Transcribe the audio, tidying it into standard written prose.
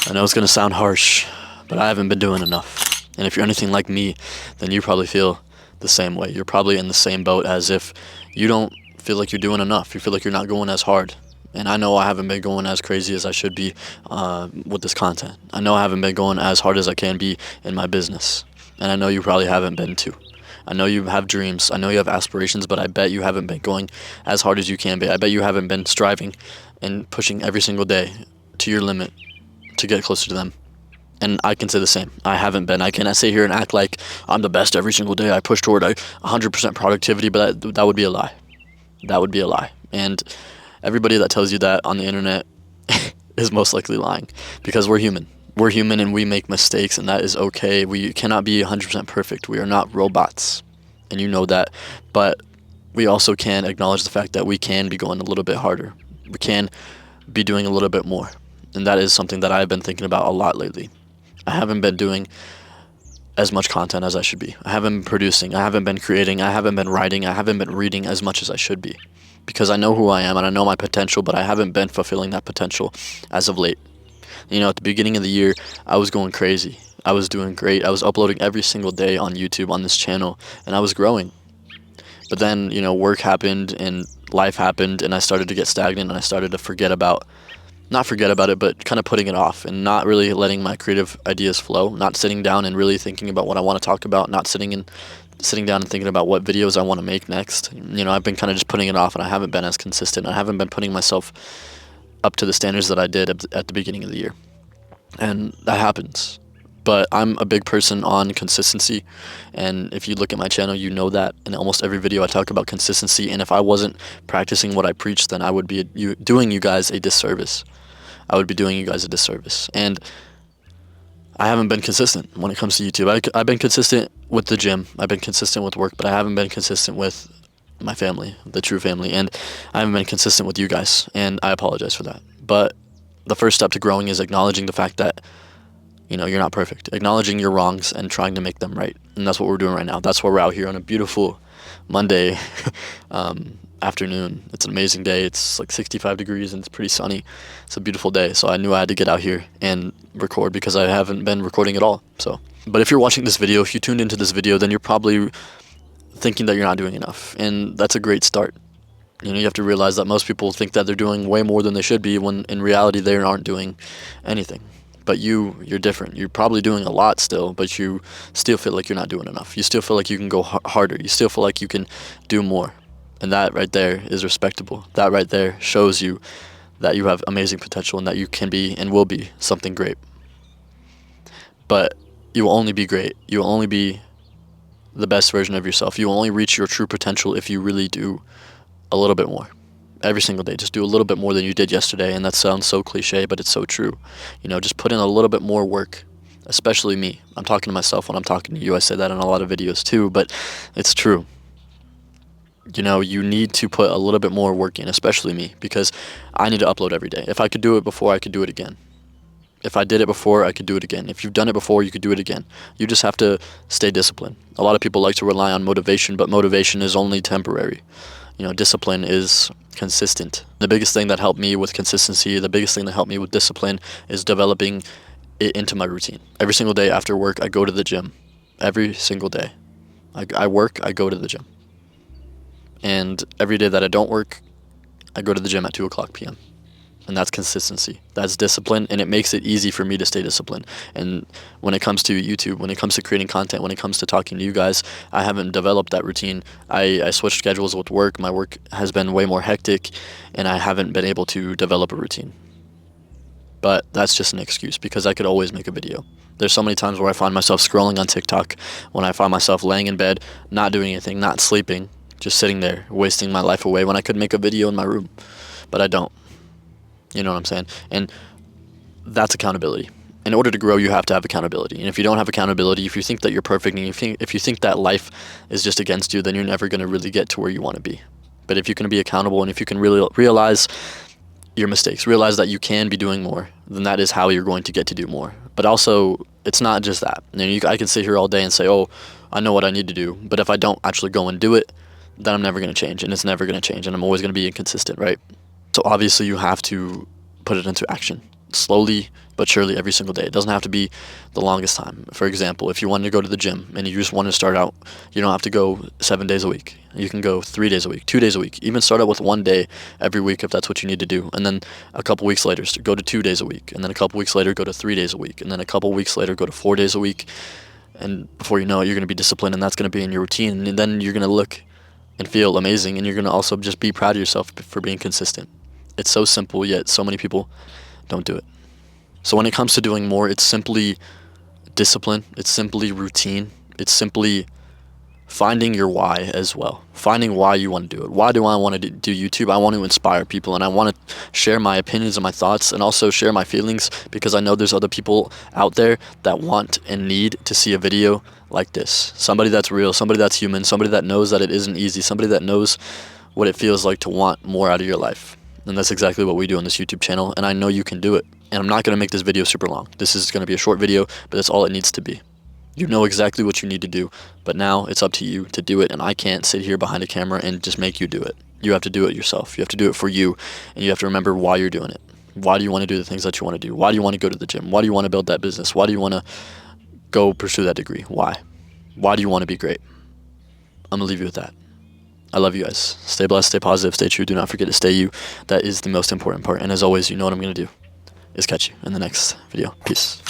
I know it's going to sound harsh, but I haven't been doing enough. And if you're anything like me, then you probably feel the same way. You're probably in the same boat as if you don't feel like you're doing enough. You feel like you're not going as hard. And I know I haven't been going as crazy as I should be with this content. I know I haven't been going as hard as I can be in my business. And I know you probably haven't been too. I know you have dreams. I know you have aspirations, but I bet you haven't been going as hard as you can be. I bet you haven't been striving and pushing every single day to your limit to get closer to them. And I can say the same. I haven't been. I cannot sit here and act like I'm the best every single day. I push toward 100% productivity, but that would be a lie. That would be a lie. And everybody that tells you that on the internet is most likely lying, because we're human. We're human and we make mistakes, and that is okay. We cannot be 100% perfect. We are not robots, and you know that. But we also can acknowledge the fact that we can be going a little bit harder. We can be doing a little bit more. And that is something that I've been thinking about a lot lately. I haven't been doing as much content as I should be. I haven't been producing. I haven't been creating. I haven't been writing. I haven't been reading as much as I should be. Because I know who I am and I know my potential, but I haven't been fulfilling that potential as of late. You know, at the beginning of the year, I was going crazy. I was doing great. I was uploading every single day on YouTube on this channel, and I was growing. But then, you know, work happened and life happened, and I started to get stagnant, and I started to not forget about it, but kind of putting it off and not really letting my creative ideas flow, not sitting down and really thinking about what I want to talk about, not sitting down and thinking about what videos I want to make next. You know, I've been kind of just putting it off, and I haven't been as consistent. I haven't been putting myself up to the standards that I did at the beginning of the year. And that happens. But I'm a big person on consistency, and if you look at my channel, you know that in almost every video I talk about consistency, and if I wasn't practicing what I preach, then I would be doing you guys a disservice. I would be doing you guys a disservice. And I haven't been consistent when it comes to YouTube. I've been consistent with the gym. I've been consistent with work, but I haven't been consistent with my family, the true family, and I haven't been consistent with you guys, and I apologize for that. But the first step to growing is acknowledging the fact that, you know, you're not perfect. Acknowledging your wrongs and trying to make them right. And that's what we're doing right now. That's why we're out here on a beautiful Monday afternoon. It's an amazing day. It's like 65 degrees and it's pretty sunny. It's a beautiful day. So I knew I had to get out here and record because I haven't been recording at all. But if you're watching this video, if you tuned into this video, then you're probably thinking that you're not doing enough. And that's a great start. You know, you have to realize that most people think that they're doing way more than they should be, when in reality they aren't doing anything. But you're different. You're probably doing a lot still, but you still feel like you're not doing enough. You still feel like you can go harder. You still feel like you can do more. And that right there is respectable. That right there shows you that you have amazing potential and that you can be and will be something great. But you will only be great. You will only be the best version of yourself. You will only reach your true potential if you really do a little bit more. Every single day, just do a little bit more than you did yesterday. And that sounds so cliche, but it's so true. You know, just put in a little bit more work, especially me. I'm talking to myself when I'm talking to you. I say that in a lot of videos too, but it's true. You know, you need to put a little bit more work in, especially me, because I need to upload every day. If I could do it before, I could do it again. If I did it before, I could do it again. If you've done it before, you could do it again. You just have to stay disciplined. A lot of people like to rely on motivation, but motivation is only temporary. You know, discipline is consistent. The biggest thing that helped me with consistency, the biggest thing that helped me with discipline is developing it into my routine. Every single day after work, I go to the gym. Every single day. I work, I go to the gym. And every day that I don't work, I go to the gym at 2 o'clock p.m. And that's consistency. That's discipline, and it makes it easy for me to stay disciplined. And when it comes to YouTube, when it comes to creating content, when it comes to talking to you guys, I haven't developed that routine. I switched schedules with work. My work has been way more hectic, and I haven't been able to develop a routine. But that's just an excuse, because I could always make a video. There's so many times where I find myself scrolling on TikTok, when I find myself laying in bed, not doing anything, not sleeping, just sitting there, wasting my life away when I could make a video in my room. But I don't. You know what I'm saying? And that's accountability. In order to grow, you have to have accountability. And if you don't have accountability, if you think that you're perfect, and if you think that life is just against you, then you're never going to really get to where you want to be. But if you can be accountable, and if you can really realize your mistakes, realize that you can be doing more, then that is how you're going to get to do more. But also, it's not just that. You know, I can sit here all day and say, oh, I know what I need to do. But if I don't actually go and do it, then I'm never going to change, and it's never going to change, and I'm always going to be inconsistent, right? So obviously you have to put it into action. slowly but surely every single day. It doesn't have to be the longest time. For example, if you wanted to go to the gym and you just want to start out, you don't have to go 7 days a week. You can go 3 days a week, 2 days a week. Even start out with 1 day every week if that's what you need to do. And then a couple weeks later, go to 2 days a week. And then a couple weeks later, go to 3 days a week. And then a couple weeks later, go to 4 days a week. And before you know it, you're going to be disciplined, and that's going to be in your routine. And then you're going to look and feel amazing, and you're going to also just be proud of yourself for being consistent. It's so simple, yet so many people don't do it. So when it comes to doing more, it's simply discipline. It's simply routine. It's simply finding your why as well. Finding why you want to do it. Why do I want to do YouTube? I want to inspire people, and I want to share my opinions and my thoughts, and also share my feelings, because I know there's other people out there that want and need to see a video like this. Somebody that's real, somebody that's human, somebody that knows that it isn't easy, somebody that knows what it feels like to want more out of your life. And that's exactly what we do on this YouTube channel, and I know you can do it. And I'm not going to make this video super long. This is going to be a short video, but that's all it needs to be. You know exactly what you need to do, but now it's up to you to do it, and I can't sit here behind a camera and just make you do it. You have to do it yourself. You have to do it for you, and you have to remember why you're doing it. Why do you want to do the things that you want to do? Why do you want to go to the gym? Why do you want to build that business? Why do you want to go pursue that degree? Why? Why do you want to be great? I'm going to leave you with that. I love you guys. Stay blessed, stay positive, stay true. Do not forget to stay you. That is the most important part. And as always, you know what I'm going to do is catch you in the next video. Peace.